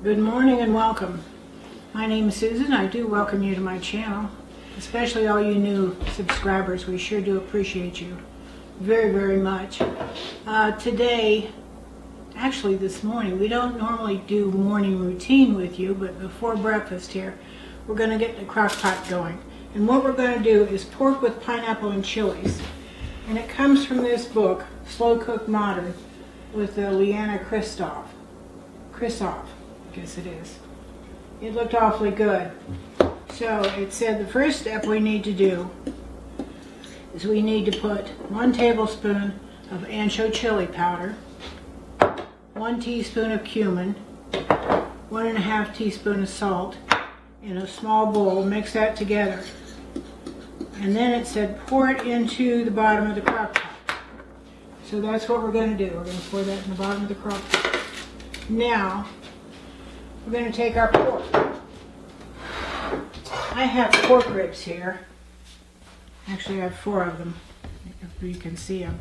Good morning and welcome. My name is Susan. I do welcome you to my channel, especially all you new subscribers. We sure do appreciate you very, very much. Today, actually this morning, we don't normally do morning routine with you, but before breakfast here, we're going to get the crock pot going. And what we're going to do is pork with pineapple and chilies. And it comes from this book, Slow Cook Modern, with Liana Krissoff, I guess it is. It looked awfully good. So it said the first step we need to do is we need to put 1 tablespoon of ancho chili powder, 1 teaspoon of cumin, 1.5 teaspoon of salt in a small bowl. Mix that together. And then it said pour it into the bottom of the crock pot. So that's what we're going to do. We're going to pour that in the bottom of the crock pot. Now, we're going to take our pork. I have pork ribs here. Actually, I have 4 of them, if you can see them.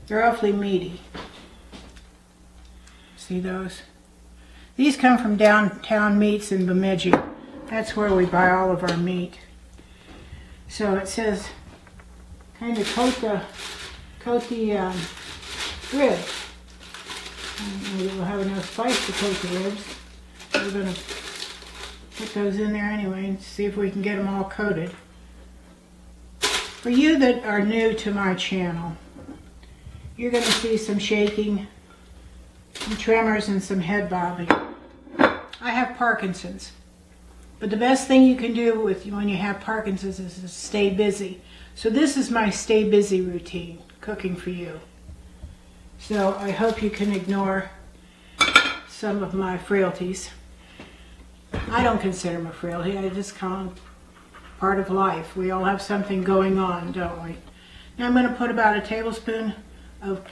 They're awfully meaty. See those? These come from Downtown Meats in Bemidji. That's where we buy all of our meat. So it says, kind of coat the ribs. Maybe we'll have enough spice to coat the ribs. We're going to put those in there anyway and see if we can get them all coated. For you that are new to my channel, you're going to see some shaking, some tremors, and some head bobbing. I have Parkinson's. But the best thing you can do when you have Parkinson's is to stay busy. So this is my stay busy routine, cooking for you. So I hope you can ignore some of my frailties. I don't consider them a frailty. I just call them part of life. We all have something going on, don't we? Now I'm going to put about a tablespoon of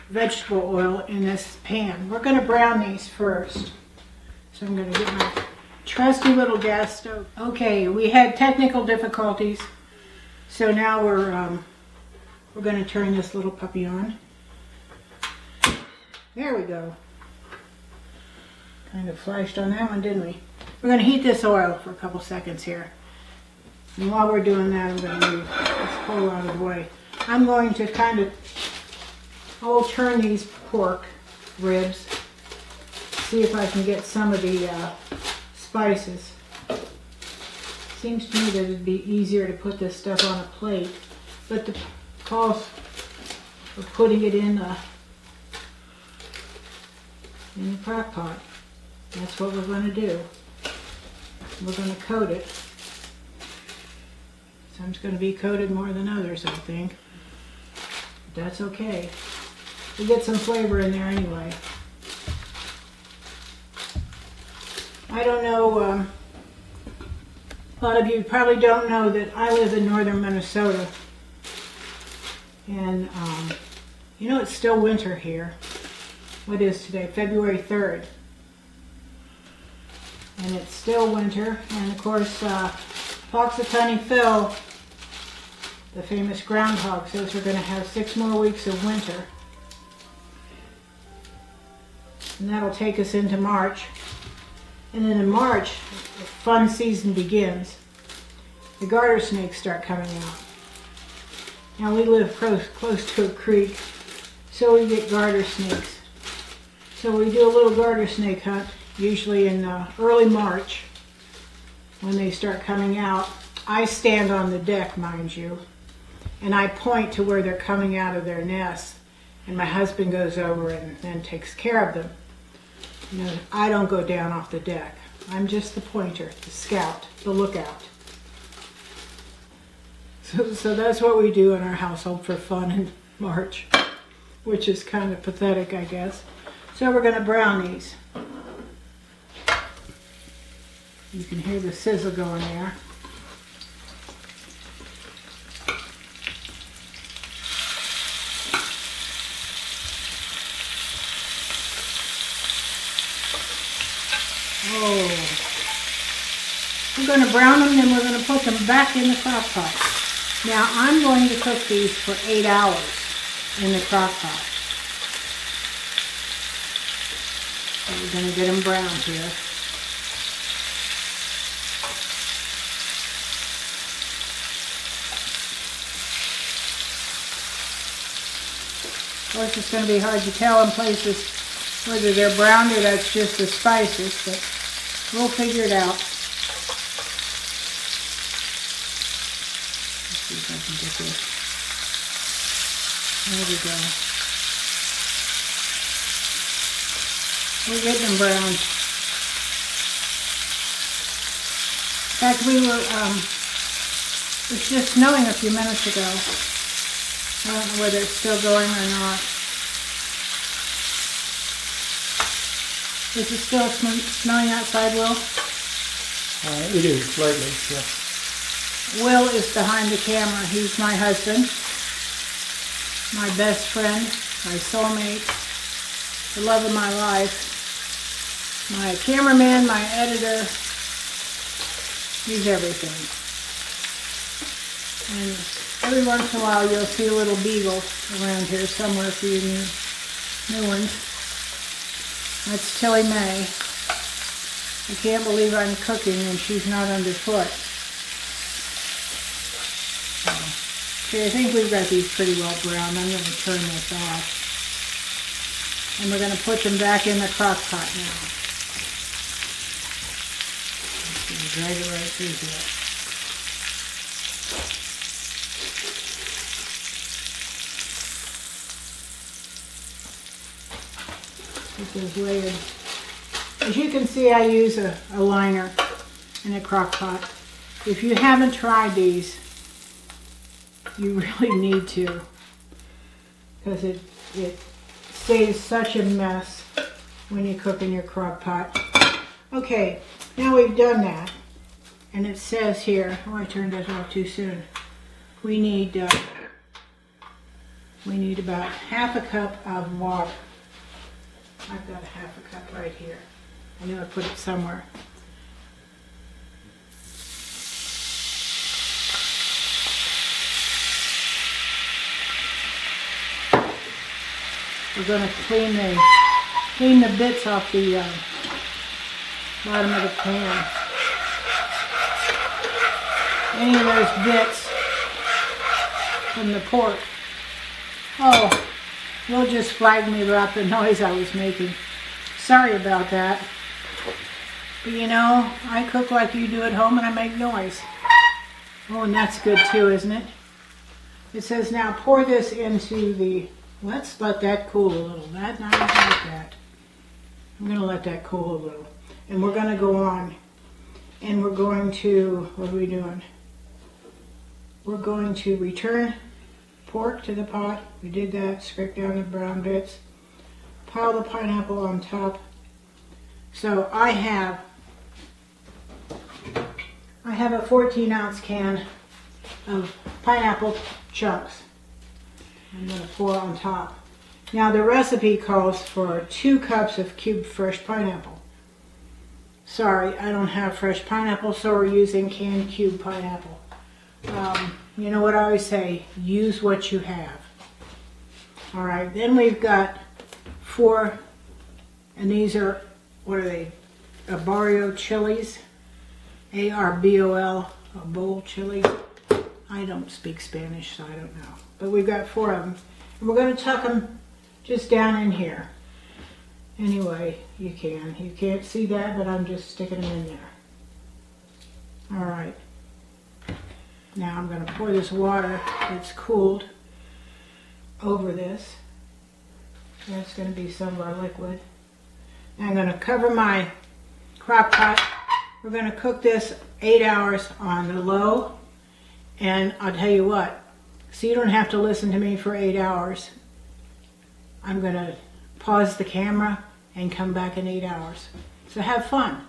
vegetable oil in this pan. We're going to brown these first. So I'm going to get my trusty little gas stove. Okay, we had technical difficulties, so now we're going to turn this little puppy on. There we go. Kind of flashed on that one, didn't we? We're going to heat this oil for a couple seconds here. And while we're doing that, I'm going to move this pole out of the way. I'm going to kind of turn these pork ribs, see if I can get some of the spices. Seems to me that it'd be easier to put this stuff on a plate, but the calls for putting it in the crock pot. That's what we're going to do. We're going to coat it. Some's going to be coated more than others, I think. But that's okay. We'll get some flavor in there anyway. I don't know, a lot of you probably don't know that I live in northern Minnesota. And, you know, it's still winter here. What is today? February 3rd. And it's still winter. And of course, Punxsutawney Phil, the famous groundhog, says we're going to have 6 more weeks of winter. And that'll take us into March. And then in March, the fun season begins. The garter snakes start coming out. Now we live close to a creek, so we get garter snakes. So we do a little garter snake hunt, usually in early March, when they start coming out. I stand on the deck, mind you, and I point to where they're coming out of their nests, and my husband goes over and then takes care of them. You know, I don't go down off the deck. I'm just the pointer, the scout, the lookout. So that's what we do in our household for fun in March, which is kind of pathetic, I guess. So we're going to brown these. You can hear the sizzle going there. Oh. We're going to brown them, then we're going to put them back in the crock pot. Now I'm going to cook these for 8 hours in the crock pot. So we're going to get them browned here. Of course, it's going to be hard to tell in places whether they're browned or that's just the spices, but we'll figure it out. Let's see if I can get this. There we go. We're getting them browned. In fact, it was just snowing a few minutes ago. I don't know whether it's still going or not. Is it still snowing outside, Will? It is, slightly, yeah. Will is behind the camera. He's my husband, my best friend, my soulmate, the love of my life, my cameraman, my editor. He's everything. And every once in a while you'll see a little beagle around here somewhere for you new ones. That's Tilly May. I can't believe I'm cooking and she's not underfoot. Okay, I think we've got these pretty well browned. I'm going to turn this off. And we're going to put them back in the crock pot now. Drag it right through here. This is layered. As you can see, I use a liner in a crock pot. If you haven't tried these, you really need to, because it saves such a mess when you cook in your crock pot. Okay, now we've done that, and it says here, oh, I turned this off too soon. We need about half a cup of water. I've got a half a cup right here. I knew I put it somewhere. We're going to clean the bits off the bottom of the pan. Any of those bits from the pork. Oh, Will just flagged me about the noise I was making. Sorry about that. But you know, I cook like you do at home and I make noise. Oh, and that's good too, isn't it? It says now pour this into the, let's let that cool a little. Not like that. I'm going to let that cool a little. And we're going to go on. And we're going to, what are we doing? We're going to return pork to the pot. We did that, scrape down the brown bits. Pile the pineapple on top. So I have a 14-ounce can of pineapple chunks. I'm going to pour on top. Now the recipe calls for 2 cups of cubed fresh pineapple. Sorry, I don't have fresh pineapple, so we're using canned cubed pineapple. You know what I always say, use what you have. Alright, then we've got 4, and these are, what are they? Arborio chilies. A-R-B-O-L, a bowl chili. I don't speak Spanish, so I don't know. But we've got 4 of them. And we're going to tuck them just down in here. Anyway, you can't see that, but I'm just sticking them in there. Alright. Now I'm going to pour this water that's cooled over this. That's going to be some of our liquid. Now I'm going to cover my crock pot. We're going to cook this 8 hours on the low. And I'll tell you what, so you don't have to listen to me for 8 hours. I'm going to pause the camera and come back in 8 hours. So have fun.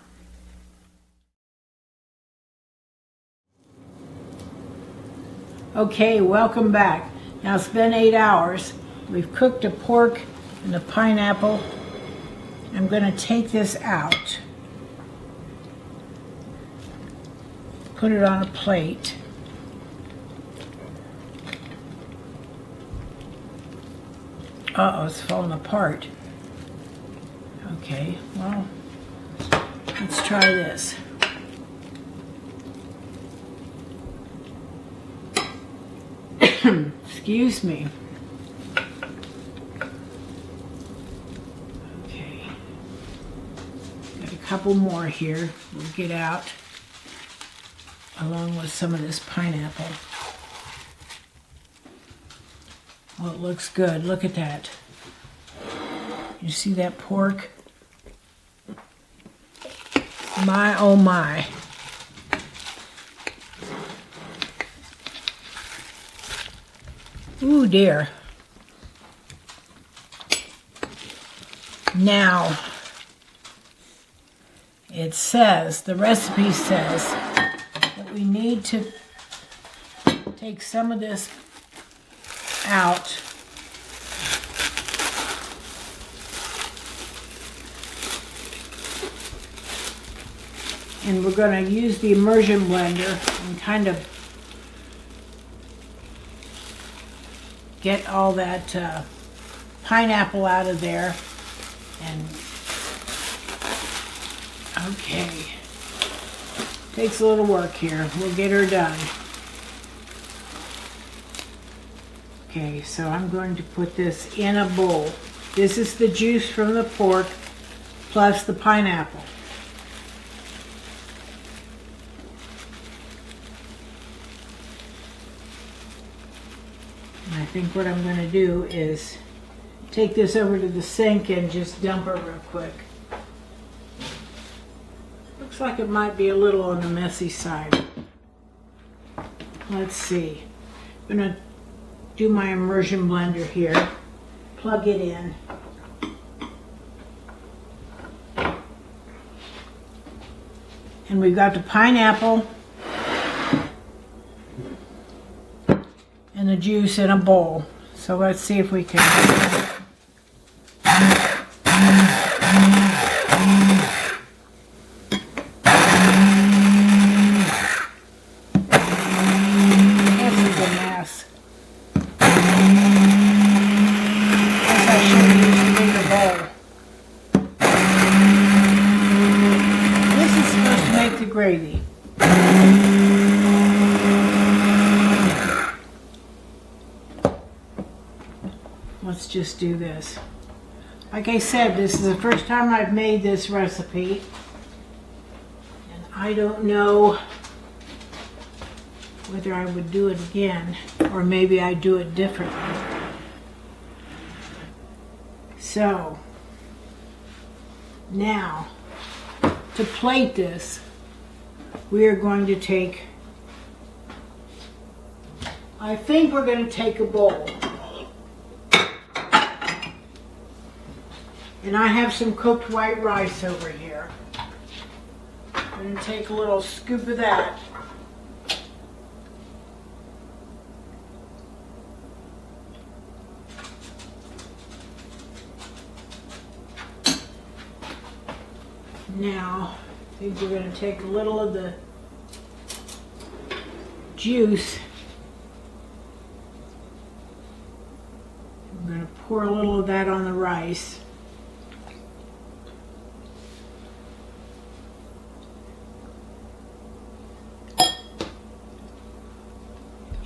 Okay, welcome back. Now it's been 8 hours. We've cooked the pork and the pineapple. I'm going to take this out. Put it on a plate. Uh-oh, it's falling apart. Okay, well, let's try this. Excuse me. couple more here we'll get out, along with some of this pineapple. Well, it looks good. Look at that. You see that pork? My, oh my. Ooh, dear. Now, it says, the recipe says that we need to take some of this out and we're going to use the immersion blender and kind of get all that pineapple out of there. And okay, takes a little work here. We'll get her done. Okay, so I'm going to put this in a bowl. This is the juice from the pork plus the pineapple. And I think what I'm going to do is take this over to the sink and just dump it real quick. Looks like it might be a little on the messy side. Let's see. I'm going to do my immersion blender here. Plug it in. And we've got the pineapple and the juice in a bowl. So let's see if we can. Gravy. Let's just do this. Like I said, this is the first time I've made this recipe, and I don't know whether I would do it again or maybe I'd do it differently. So now to plate this, we are going to take, I think we're going to take a bowl. And I have some cooked white rice over here. I'm going to take a little scoop of that. Now, I think we're going to take a little of the juice. We're going to pour a little of that on the rice.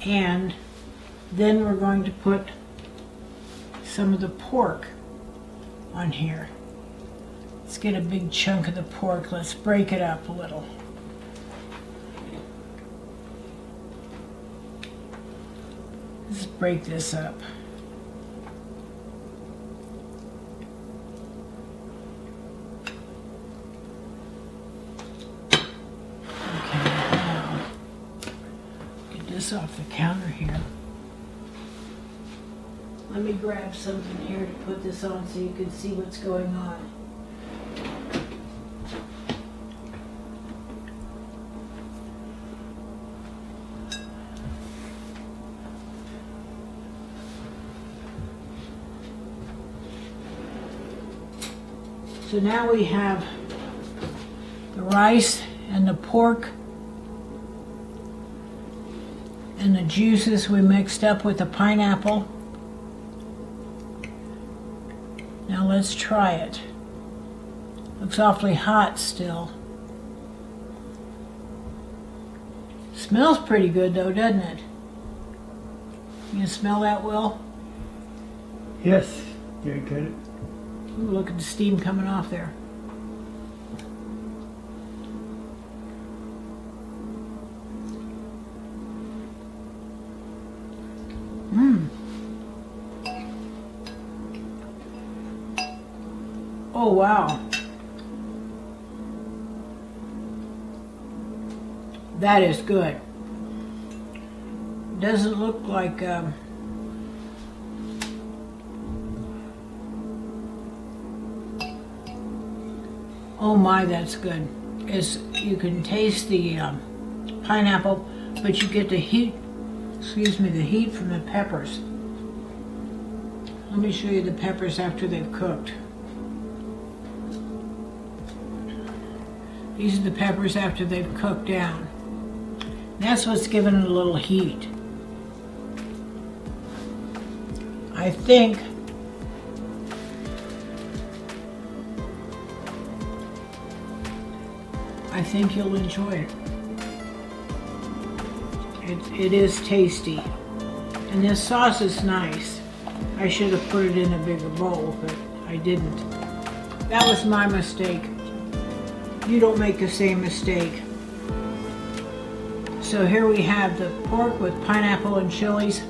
And then we're going to put some of the pork on here. Let's get a big chunk of the pork. Let's break it up a little. Let's break this up. Okay, now get this off the counter here. Let me grab something here to put this on so you can see what's going on. So now we have the rice and the pork and the juices we mixed up with the pineapple. Now let's try it. Looks awfully hot still. Smells pretty good though, doesn't it? You can smell that, Will? Yes, very good. Ooh, look at the steam coming off there. Oh, wow. That is good. Doesn't look like oh my, that's good. You can taste the pineapple, but you get the heat, excuse me, the heat from the peppers. Let me show you the peppers after they've cooked. These are the peppers after they've cooked down. That's what's giving it a little heat. I think you'll enjoy it. It is tasty. And this sauce is nice. I should have put it in a bigger bowl, but I didn't. That was my mistake. You don't make the same mistake. So here we have the pork with pineapple and chilies.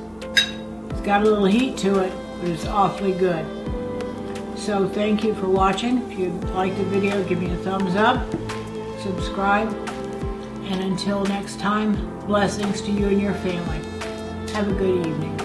It's got a little heat to it, but it's awfully good. So thank you for watching. If you liked the video, give me a thumbs up, subscribe, and until next time, blessings to you and your family. Have a good evening.